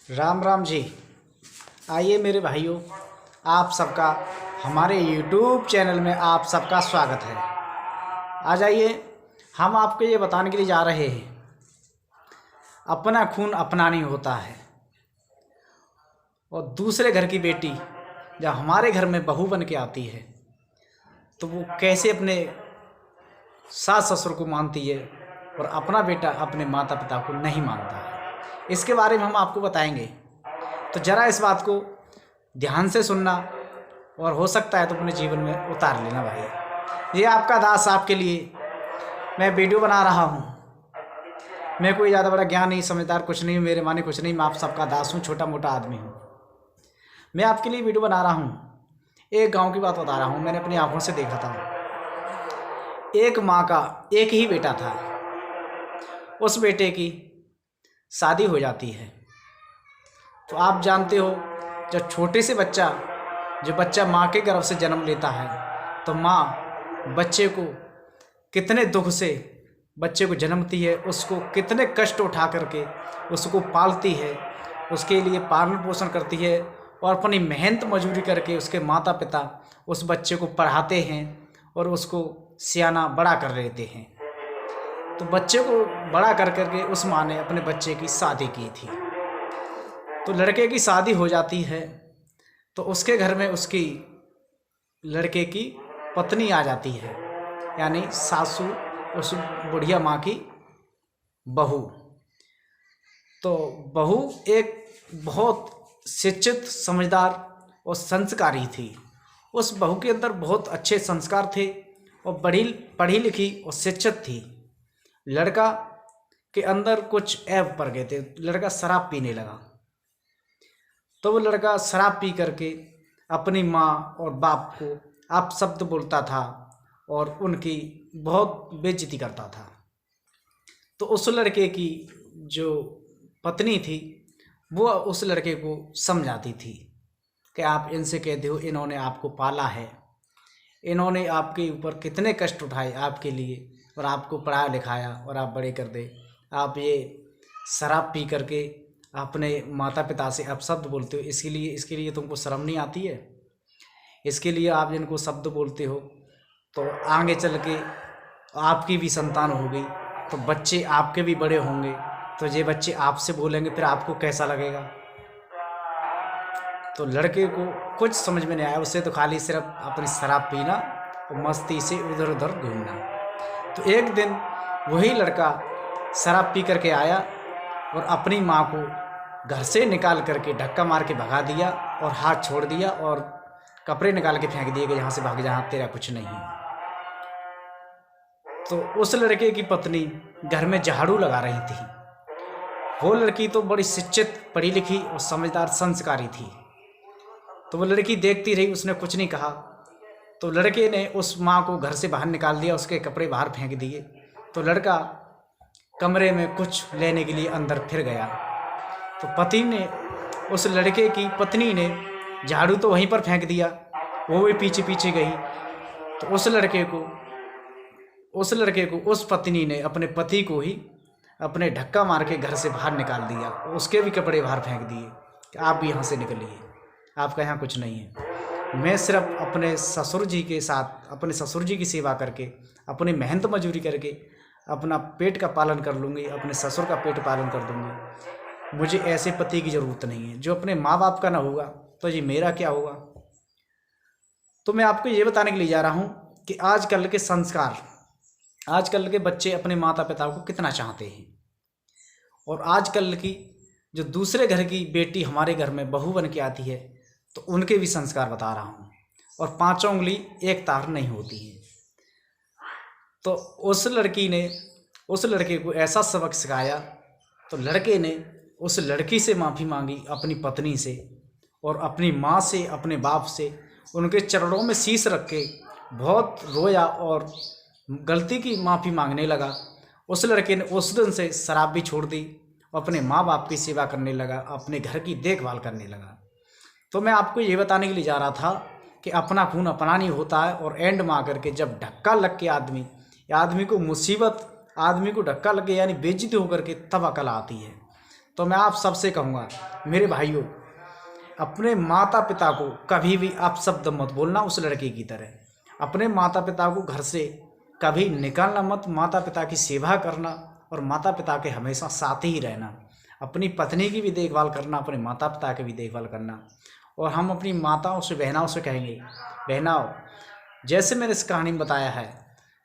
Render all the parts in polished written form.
राम राम जी। आइए मेरे भाइयों, आप सबका हमारे YouTube चैनल में आप सबका स्वागत है। आ जाइए, हम आपको ये बताने के लिए जा रहे हैं, अपना खून अपना नहीं होता है। और दूसरे घर की बेटी जब हमारे घर में बहू बन के आती है तो वो कैसे अपने सास ससुर को मानती है और अपना बेटा अपने माता पिता को नहीं मानता है। इसके बारे में हम आपको बताएंगे, तो ज़रा इस बात को ध्यान से सुनना और हो सकता है तो अपने जीवन में उतार लेना भाई। ये आपका दास आपके लिए मैं वीडियो बना रहा हूँ। मैं कोई ज़्यादा बड़ा ज्ञान नहीं, समझदार कुछ नहीं, मेरे माने कुछ नहीं। मैं आप सबका दास हूँ, छोटा मोटा आदमी हूँ। मैं आपके लिए वीडियो बना रहा हूँ, एक गांव की बात बता रहा हूँ। मैंने अपनी आंखों से देखा था। एक माँ का एक ही बेटा था। उस बेटे की शादी हो जाती है। तो आप जानते हो, जब छोटे से जो बच्चा माँ के गर्भ से जन्म लेता है तो माँ बच्चे को कितने दुख से बच्चे को जन्मती है, उसको कितने कष्ट उठा करके उसको पालती है, उसके लिए पालन पोषण करती है और अपनी मेहनत मजदूरी करके उसके माता पिता उस बच्चे को पढ़ाते हैं और उसको सियाना बड़ा कर लेते हैं। तो बच्चे को बड़ा कर करके उस माँ ने अपने बच्चे की शादी की थी। तो लड़के की शादी हो जाती है तो उसके घर में उसकी लड़के की पत्नी आ जाती है, यानी सासू, उस बुढ़िया माँ की बहू। तो बहू एक बहुत शिक्षित, समझदार और संस्कारी थी। उस बहू के अंदर बहुत अच्छे संस्कार थे और पढ़ी लिखी और शिक्षित थी। लड़का के अंदर कुछ ऐब पड़ गए थे। लड़का शराब पीने लगा। तो वो लड़का शराब पी करके अपनी माँ और बाप को अपशब्द बोलता था और उनकी बहुत बेइज्जती करता था। तो उस लड़के की जो पत्नी थी वो उस लड़के को समझाती थी कि आप इनसे कहते हो, इन्होंने आपको पाला है, इन्होंने आपके ऊपर कितने कष्ट उठाए आपके लिए और आपको पढ़ाया लिखाया और आप बड़े कर दे। आप ये शराब पी करके अपने माता पिता से अपशब्द बोलते हो, इसके लिए तुमको शर्म नहीं आती है? इसके लिए आप जिनको शब्द बोलते हो तो आगे चल के आपकी भी संतान होगी, तो बच्चे आपके भी बड़े होंगे, तो ये बच्चे आपसे बोलेंगे, फिर आपको कैसा लगेगा? तो लड़के को कुछ समझ में नहीं आया। उसे तो खाली सिर्फ अपनी शराब पीना और मस्ती से उधर उधर घूमना। तो एक दिन वही लड़का शराब पी करके आया और अपनी माँ को घर से निकाल करके धक्का मार के भगा दिया और हाथ छोड़ दिया और कपड़े निकाल के फेंक दिए कि यहाँ से भाग, जहाँ तेरा कुछ नहीं है। तो उस लड़के की पत्नी घर में झाड़ू लगा रही थी। वो लड़की तो बड़ी शिक्षित, पढ़ी लिखी और समझदार, संस्कारी थी। तो वो लड़की देखती रही, उसने कुछ नहीं कहा। तो लड़के ने उस माँ को घर से बाहर निकाल दिया, उसके कपड़े बाहर फेंक दिए। तो लड़का कमरे में कुछ लेने के लिए अंदर फिर गया। तो पति ने, उस लड़के की पत्नी ने झाड़ू तो वहीं पर फेंक दिया, वो भी पीछे पीछे गई। तो उस लड़के को उस पत्नी ने अपने पति को ही अपने धक्का मार के घर से बाहर निकाल दिया, उसके भी कपड़े बाहर फेंक दिए कि आप भी यहाँ से निकलिए, आपका यहाँ कुछ नहीं है। मैं सिर्फ अपने ससुर जी के साथ, अपने ससुर जी की सेवा करके, अपनी मेहनत मजदूरी करके अपना पेट का पालन कर लूँगी, अपने ससुर का पेट पालन कर दूँगी। मुझे ऐसे पति की ज़रूरत नहीं है। जो अपने माँ बाप का ना होगा तो जी मेरा क्या होगा? तो मैं आपको ये बताने के लिए जा रहा हूँ कि आजकल के संस्कार, आजकल के बच्चे अपने माता पिता को कितना चाहते हैं। और आजकल की जो दूसरे घर की बेटी हमारे घर में बहू बन के आती है तो उनके भी संस्कार बता रहा हूँ। और पांचों उंगली एक तार नहीं होती है। तो उस लड़की ने उस लड़के को ऐसा सबक सिखाया। तो लड़के ने उस लड़की से माफ़ी मांगी, अपनी पत्नी से और अपनी माँ से, अपने बाप से, उनके चरणों में शीश रख के बहुत रोया और गलती की माफ़ी मांगने लगा। उस लड़के ने उस दिन से शराब भी छोड़ दी और अपने माँ बाप की सेवा करने लगा, अपने घर की देखभाल करने लगा। तो मैं आपको ये बताने के लिए जा रहा था कि अपना खून अपना नहीं होता है। और एंड में आकर के जब धक्का लग के आदमी को मुसीबत, आदमी को धक्का लग के यानी बेइज्जती होकर के तब अकल आती है। तो मैं आप सबसे कहूँगा मेरे भाइयों, अपने माता पिता को कभी भी अपशब्द मत बोलना उस लड़के की तरह। अपने माता पिता को घर से कभी निकालना मत, माता पिता की सेवा करना और माता पिता के हमेशा साथ ही रहना। अपनी पत्नी की भी देखभाल करना, अपने माता पिता की भी देखभाल करना। और हम अपनी माताओं से बहनाओं से कहेंगे, बहनाओं जैसे मैंने इस कहानी में बताया है,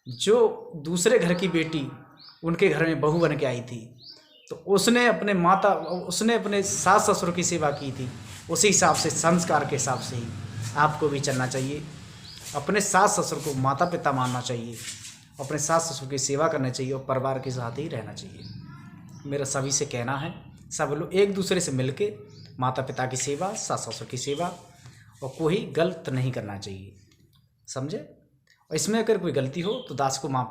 जो दूसरे घर की बेटी उनके घर में बहू बन के आई थी, तो उसने अपने सास ससुर की सेवा की थी। उसी हिसाब से, संस्कार के हिसाब से ही आपको भी चलना चाहिए। अपने सास ससुर को माता पिता मानना चाहिए, अपने सास ससुर की सेवा करनी चाहिए और परिवार के साथ ही रहना चाहिए। मेरा सभी से कहना है, सब लोग एक दूसरे से मिलके माता पिता की सेवा, सास ससुर की सेवा, और कोई गलत नहीं करना चाहिए, समझे। और इसमें अगर कोई गलती हो तो दास को माफ